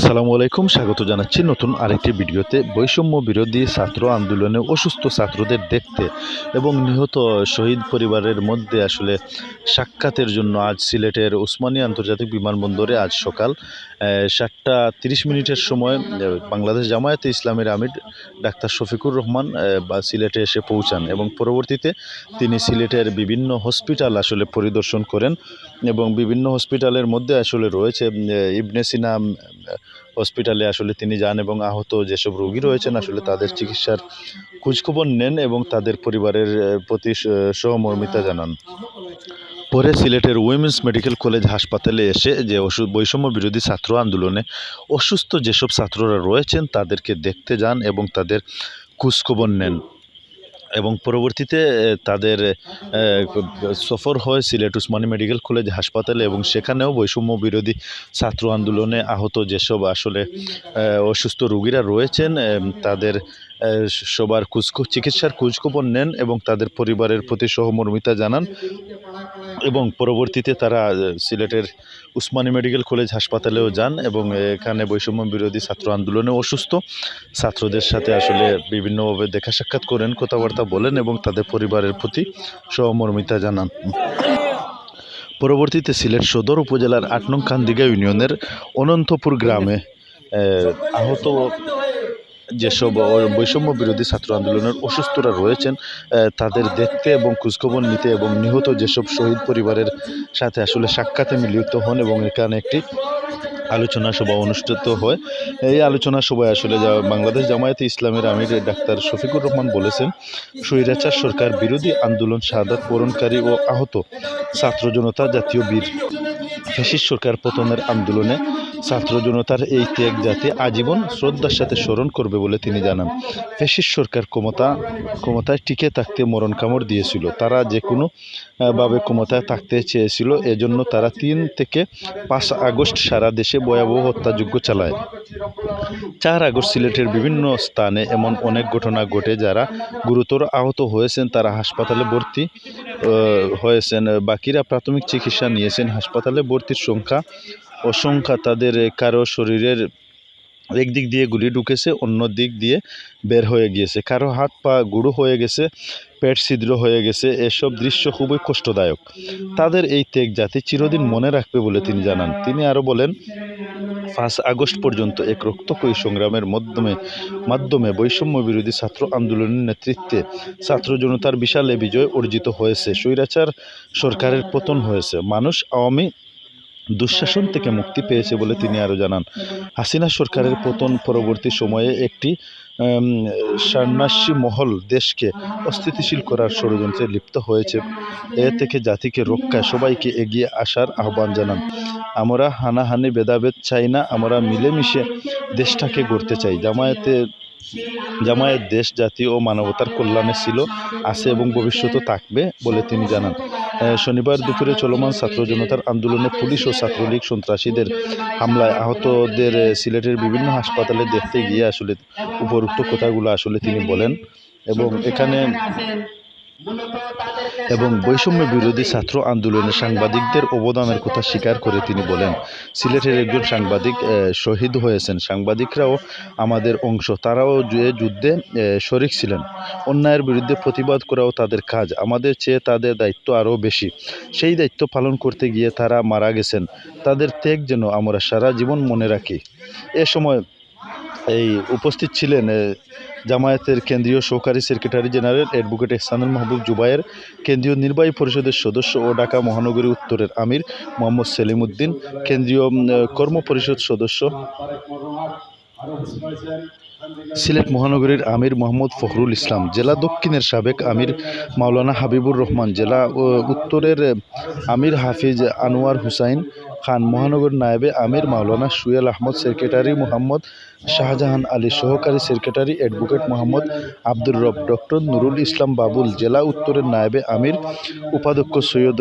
আসসালামু আলাইকুম, স্বাগত জানাচ্ছি নতুন আরেকটি ভিডিওতে। বৈষম্য বিরোধী ছাত্র আন্দোলনে অসুস্থ ছাত্রদের দেখতে এবং নিহত শহীদ পরিবারের মধ্যে আসলে সাক্ষাতের জন্য আজ সিলেটের উসমানী আন্তর্জাতিক বিমানবন্দরে আজ সকাল 7:30 সময় বাংলাদেশ জামায়াতে ইসলামীর আমির ডাক্তার শফিকুর রহমান সিলেটে এসে পৌঁছান এবং পরবর্তীতে তিনি সিলেটের বিভিন্ন হসপিটাল আসলে পরিদর্শন করেন এবং বিভিন্ন হসপিটালের মধ্যে আসলে রয়েছে ইবনে সিনা হসপিটালে আসলে তিনি যান এবং আহত যেসব রোগী রয়েছেন আসলে তাদের চিকিৎসার খোঁজখবর নেন এবং তাদের পরিবারের প্রতি সহমর্মিতা জানান। পরে সিলেটের উইমেন্স মেডিকেল কলেজ হাসপাতালে এসে যে বৈষম্য বিরোধী ছাত্র আন্দোলনে অসুস্থ যেসব ছাত্ররা রয়েছেন তাদেরকে দেখতে যান এবং তাদের খোঁজখবর নেন এবং পরবর্তীতে তাদের সফর হয় সিলেট উসমানী মেডিকেল কলেজ হাসপাতালে এবং সেখানেও বৈষম্য বিরোধী ছাত্র আন্দোলনে আহত যেসব আসলে অসুস্থ রোগীরা রয়েছেন তাদের সবার চিকিৎসার খোঁজখবর নেন এবং তাদের পরিবারের প্রতি সহমর্মিতা জানান এবং পরবর্তীতে তারা সিলেটের উসমানী মেডিকেল কলেজ হাসপাতালেও যান এবং এখানে বৈষম্য বিরোধী ছাত্র আন্দোলনে অসুস্থ ছাত্রদের সাথে আসলে বিভিন্নভাবে দেখা সাক্ষাৎ করেন, কথাবার্তা বলেন এবং তাদের পরিবারের প্রতি সহমর্মিতা জানান। পরবর্তীতে সিলেট সদর উপজেলার ৮ নং খান্দিগা ইউনিয়নের অনন্তপুর গ্রামে আহত যেসব বৈষম্য বিরোধী ছাত্র আন্দোলনের অসুস্থরা রয়েছেন তাদের দেখতে এবং খোঁজখবর নিতে এবং নিহত যেসব শহীদ পরিবারের সাথে আসলে সাক্ষাতে মিলিত হন এবং এখানে একটি আলোচনা সভা অনুষ্ঠিত হয়। এই আলোচনা সভায় আসলে বাংলাদেশ জামায়াতে ইসলামের আমির ডাক্তার শফিকুর রহমান বলেছেন, স্বৈরাচার সরকার বিরোধী আন্দোলন শাহাদাত বরণকারী ও আহত ছাত্র জনতা জাতীয় বীর ফ্যাসিস্ট সরকার পতনের আন্দোলনে ছাত্র জনতার এই ত্যাগ জাতি আজীবন শ্রদ্ধার সাথে স্মরণ করবে বলে তিনি জানান। ফ্যাসিস্ট সরকার ক্ষমতায় টিকে থাকতে মরণ কামড় দিয়েছিল। তারা যে কোনো ভাবে ক্ষমতায় থাকতে চেয়েছিল, এজন্য তারা 3 থেকে 5 আগস্ট সারা দেশে ভয়াবহ হত্যাযজ্ঞ চালায়। 4 আগস্ট সিলেটের বিভিন্ন স্থানে এমন অনেক ঘটনা ঘটে, যারা গুরুতর আহত হয়েছেন তারা হাসপাতালে ভর্তি হয়েছেন, বাকিরা প্রাথমিক চিকিৎসা নিয়েছেন। হাসপাতালে ভর্তির অসংখ্য তাদের কারো শরীরের একদিক দিয়ে গুলি ঢুকেছে, অন্য দিক দিয়ে বের হয়ে গিয়েছে, কারো হাত পা গুঁড়ো হয়ে গেছে, পেট ছিদ্র হয়ে গেছে। এসব দৃশ্য খুবই কষ্টদায়ক। তাদের এই ত্যাগ জাতি চিরদিন মনে রাখবে বলে তিনি জানান। তিনি আরও বলেন, 5 আগস্ট পর্যন্ত এক রক্তক্ষয়ী সংগ্রামের মাধ্যমে বৈষম্য বিরোধী ছাত্র আন্দোলনের নেতৃত্বে ছাত্র জনতার বিশাল বিজয় অর্জিত হয়েছে। স্বৈরাচার সরকারের পতন হয়েছে, মানুষ আওয়ামী দুঃশাসন থেকে মুক্তি পেয়েছে বলে তিনি আরও জানান। হাসিনা সরকারের পতন পরবর্তী সময়ে একটি সন্ন্যাসী মহল দেশকে অস্থিতিশীল করার ষড়যন্ত্রে লিপ্ত হয়েছে। এ থেকে জাতিকে রক্ষায় সবাইকে এগিয়ে আসার আহ্বান জানান। আমরা হানাহানি ভেদাভেদ চাই না, আমরা মিলেমিশে দেশটাকে গড়তে চাই। জামায়াত দেশ, জাতি ও মানবতার কল্যাণে ছিল, আছে এবং ভবিষ্যতেও থাকবে বলে তিনি জানান। শনিবার দুপুরে চলমান ছাত্র জনতার আন্দোলনে পুলিশ ও ছাত্রলীগ সন্ত্রাসীদের হামলায় আহতদের সিলেটের বিভিন্ন হাসপাতালে দেখতে গিয়ে আসলে উপরোক্ত কথাগুলো আসলে তিনি বলেন এবং বৈষম্য বিরোধী ছাত্র আন্দোলনে সাংবাদিকদের অবদানের কথা স্বীকার করে তিনি বলেন, সিলেটের একজন সাংবাদিক শহীদ হয়েছেন। সাংবাদিকরাও আমাদের অংশ, তারাও যুদ্ধে শরিক ছিলেন। অন্যায়ের বিরুদ্ধে প্রতিবাদ করাও তাদের কাজ, আমাদের চেয়ে তাদের দায়িত্ব আরও বেশি। সেই দায়িত্ব পালন করতে গিয়ে তারা মারা গেছেন। তাদের ত্যাগ যেন আমরা সারা জীবন মনে রাখি। এ সময় উপস্থিত ছিলেন জামায়াতের কেন্দ্রীয় সহকারী সেক্রেটারি জেনারেল অ্যাডভোকেট এহসানুল মাহবুব জুবায়ের, কেন্দ্রীয় নির্বাহী পরিষদের সদস্য ও ঢাকা মহানগরী উত্তরের আমির মোহাম্মদ সেলিম উদ্দিন, কেন্দ্রীয় কর্ম পরিষদ সদস্য সিলেট মহানগরীর আমির মোহাম্মদ ফখরুল ইসলাম, জেলা দক্ষিণের সাবেক আমির মাওলানা হাবিবুর রহমান, জেলা উত্তরের আমির হাফিজ আনোয়ার হুসাইন খান, মহানগর নায়েবে আমির মাওলানা সুয়েল আহমদ, সেক্রেটারি মোহাম্মদ শাহজাহান আলী, সহকারী সেক্রেটারি অ্যাডভোকেট মোহাম্মদ আব্দুর রব, ডক্টর নুরুল ইসলাম বাবুল, জেলা উত্তরের নায়েবে আমির, উপাধ্যক্ষ সৈয়দ